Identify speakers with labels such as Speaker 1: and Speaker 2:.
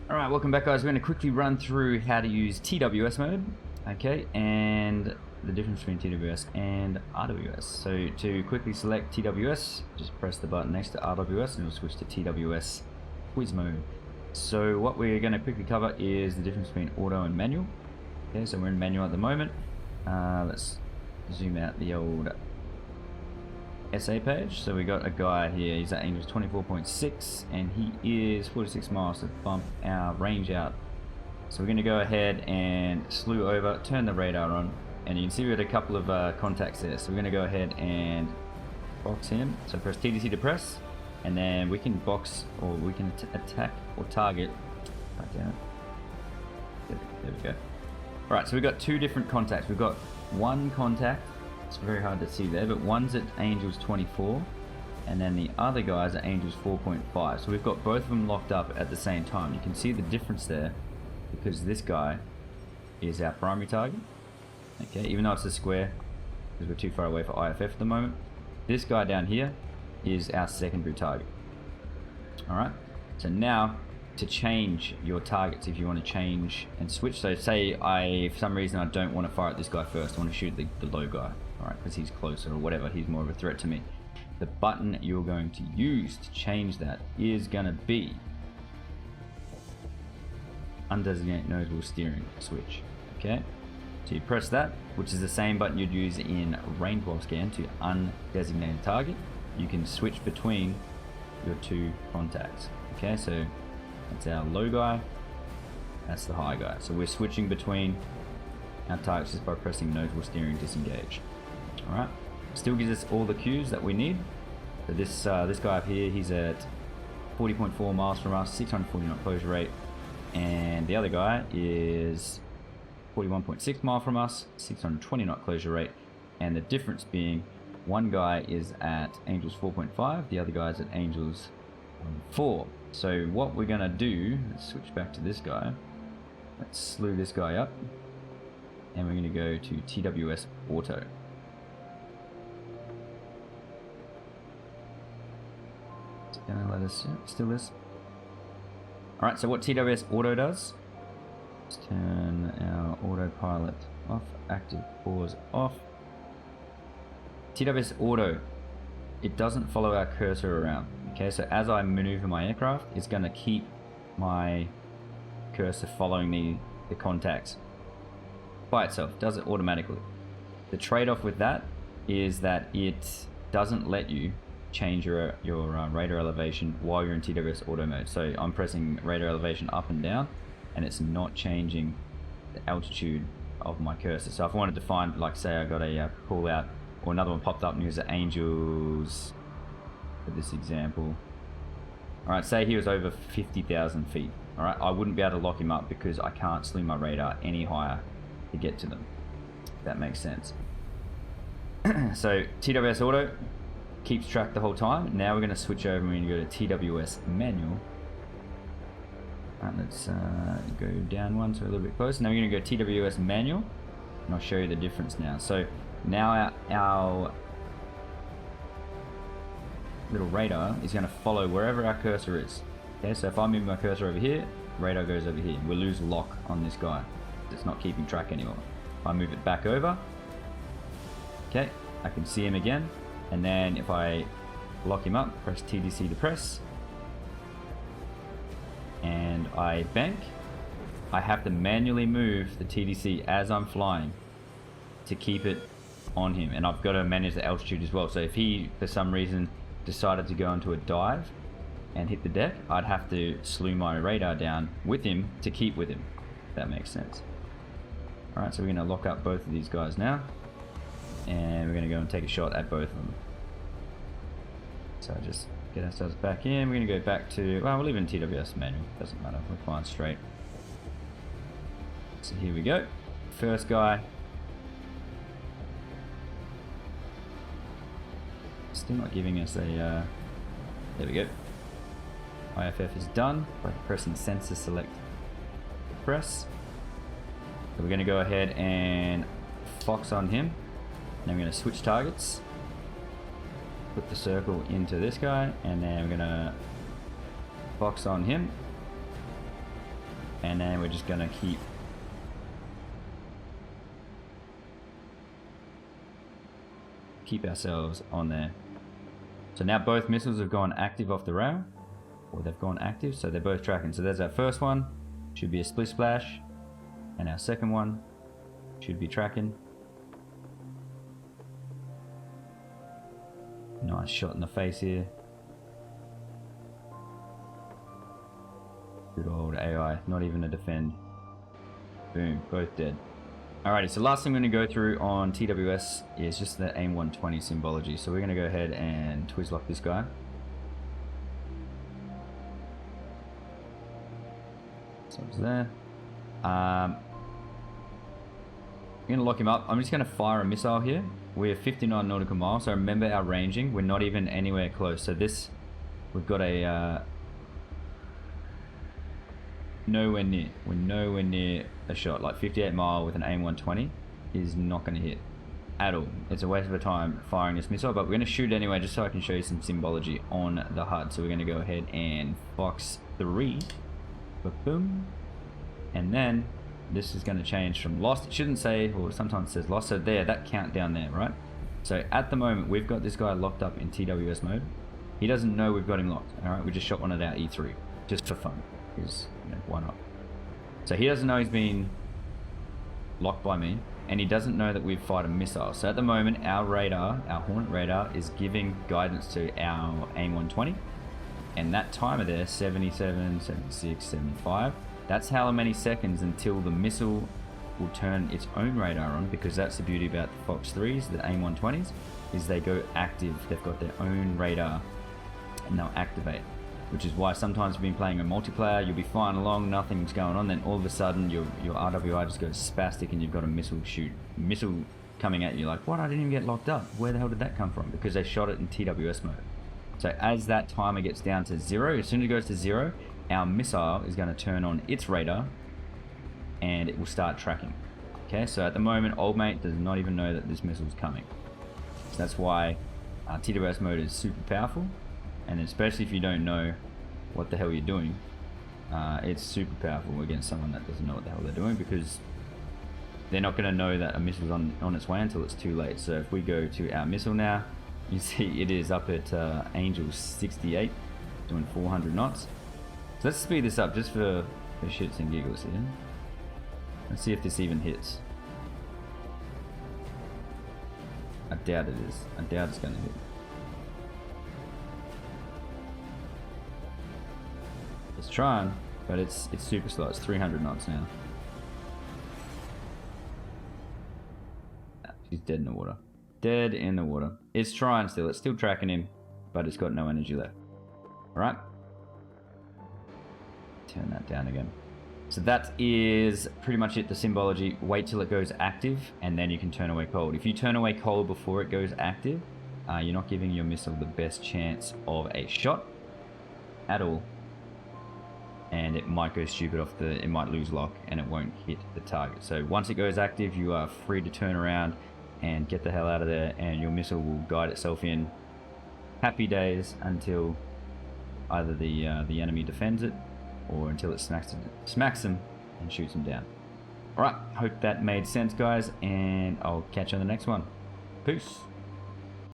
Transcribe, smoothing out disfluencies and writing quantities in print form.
Speaker 1: Alright, welcome back guys. We're going to quickly run through how to use TWS mode, okay, and the difference between TWS and RWS. So to quickly select TWS, just press the button next to RWS and it'll switch to TWS quiz mode. So what we're going to quickly cover is the difference between auto and manual. Okay, so we're in manual at the moment. Let's zoom out the old SA page. So we got a guy here, he's at angles 24.6 and he is 46 miles to bump our range out. So we're going to go ahead and slew over, turn the radar on, and you can see we got a couple of contacts there. So we're going to go ahead and box him. So press TDC to press, and then we can box or we can attack or target. Right down. There we go. Alright, so we've got two different contacts. We've got one contact, it's very hard to see there, but one's at angles 24 and then the other guy's at angles 4.5. So we've got both of them locked up at the same time. You can see the difference there because this guy is our primary target. Okay, even though it's a square because we're too far away for IFF at the moment. This guy down here is our secondary target. Alright, so now to change your targets, if you want to change and switch, so say for some reason I don't want to fire at this guy first, I want to shoot the low guy, alright, because he's closer or whatever, he's more of a threat to me. The button you're going to use to change that is going to be undesignate nose steering switch. Okay, so you press that, which is the same button you'd use in range while scan to undesignated target. You can switch between your two contacts. Okay, so that's our low guy, that's the high guy. So we're switching between our targets just by pressing nose wheel steering disengage. Alright, still gives us all the cues that we need. So this guy up here, he's at 40.4 miles from us, 640 knot closure rate, and the other guy is 41.6 miles from us, 620 knot closure rate, and the difference being one guy is at angles 4.5, the other guy is at angles 4. So what we're going to do, let's switch back to this guy, let's slew this guy up, and we're going to go to TWS Auto. It's going to let us, yeah, still is. Alright, so what TWS Auto does, let's turn our autopilot off, active pause off. TWS Auto, it doesn't follow our cursor around. Okay, so as I maneuver my aircraft, it's going to keep my cursor following the contacts by itself, does it automatically. The trade-off with that is that it doesn't let you change your radar elevation while you're in TWS Auto mode. So I'm pressing radar elevation up and down, and it's not changing the altitude of my cursor. So if I wanted to find, like say I got a pull out, or another one popped up and he was at angels, for this example, alright, say he was over 50,000 feet, alright, I wouldn't be able to lock him up because I can't sling my radar any higher to get to them, if that makes sense. So TWS Auto keeps track the whole time. Now we're going to switch over and we're going to go to TWS Manual. Alright, let's go down one so we're a little bit closer. Now we're going to go TWS Manual, and I'll show you the difference now. So now our little radar is going to follow wherever our cursor is. Okay, so if I move my cursor over here, radar goes over here. We'll lose lock on this guy. It's not keeping track anymore. If I move it back over, okay, I can see him again. And then if I lock him up, press TDC to press, and I bank, I have to manually move the TDC as I'm flying to keep it on him. And I've got to manage the altitude as well. So if he, for some reason, decided to go into a dive and hit the deck, I'd have to slew my radar down with him to keep with him, if that makes sense. Alright, so we're going to lock up both of these guys now, and we're going to go and take a shot at both of them. So just get ourselves back in. We're going to go back to, well, we'll leave it in TWS Manual, doesn't matter, we're flying straight. So here we go, first guy. Still not giving us a, there we go. IFF is done by pressing sensor select press. So we're going to go ahead and fox on him. Then we're going to switch targets, put the circle into this guy, and then we're going to fox on him. And then we're just gonna keep ourselves on there. So now both missiles have gone active off the rail, or they've gone active, so they're both tracking. So there's our first one, should be a split splash, and our second one should be tracking. Nice shot in the face here. Good old AI, not even a defend. Boom, both dead. Alrighty, so last thing I'm going to go through on TWS is just the AIM-120 Symbology. So we're going to go ahead and twist lock this guy. So it's there. I'm going to lock him up. I'm just going to fire a missile here. We're 59 nautical miles, so remember our ranging. We're not even anywhere close. So this, we've got a nowhere near. We're nowhere near a shot. Like 58 mile with an AIM-120 is not going to hit at all. It's a waste of time firing this missile, but we're going to shoot it anyway just so I can show you some symbology on the HUD. So we're going to go ahead and Fox 3. Boom. And then this is going to change from lost. It shouldn't say, or sometimes it says lost. So there, that countdown there, right? So at the moment, we've got this guy locked up in TWS mode. He doesn't know we've got him locked. All right, we just shot one at our E3 just for fun. Because, you know, why not? So he doesn't know he's been locked by me, and he doesn't know that we've fired a missile. So at the moment, our radar, our Hornet Radar, is giving guidance to our AIM-120, and that timer there, 77, 76, 75, that's how many seconds until the missile will turn its own radar on, because that's the beauty about the Fox 3s, the AIM-120s, is they go active. They've got their own radar, and they'll activate. Which is why sometimes you've been playing a multiplayer, you'll be flying along, nothing's going on, then all of a sudden your RWI just goes spastic and you've got a missile coming at you. Like, what? I didn't even get locked up. Where the hell did that come from? Because they shot it in TWS mode. So as that timer gets down to 0, as soon as it goes to 0, our missile is going to turn on its radar and it will start tracking. Okay, so at the moment, old mate does not even know that this missile is coming. So that's why TWS mode is super powerful. And especially if you don't know what the hell you're doing, it's super powerful against someone that doesn't know what the hell they're doing, because they're not going to know that a missile's on its way until it's too late. So if we go to our missile now, you see it is up at Angel 68, doing 400 knots. So let's speed this up just for shits and giggles here. Let's see if this even hits. I doubt it is. I doubt it's going to hit. It's trying, but it's super slow. It's 300 knots now. She's dead in the water. Dead in the water. It's trying still. It's still tracking him, but it's got no energy left. Alright. Turn that down again. So that is pretty much it, the symbology. Wait till it goes active, and then you can turn away cold. If you turn away cold before it goes active, you're not giving your missile the best chance of a shot at all. And it might go stupid off the, it might lose lock and it won't hit the target. So once it goes active, you are free to turn around and get the hell out of there, and your missile will guide itself in. Happy days until either the enemy defends it, or until it smacks them and shoots them down. Alright, hope that made sense, guys, and I'll catch you on the next one. Peace.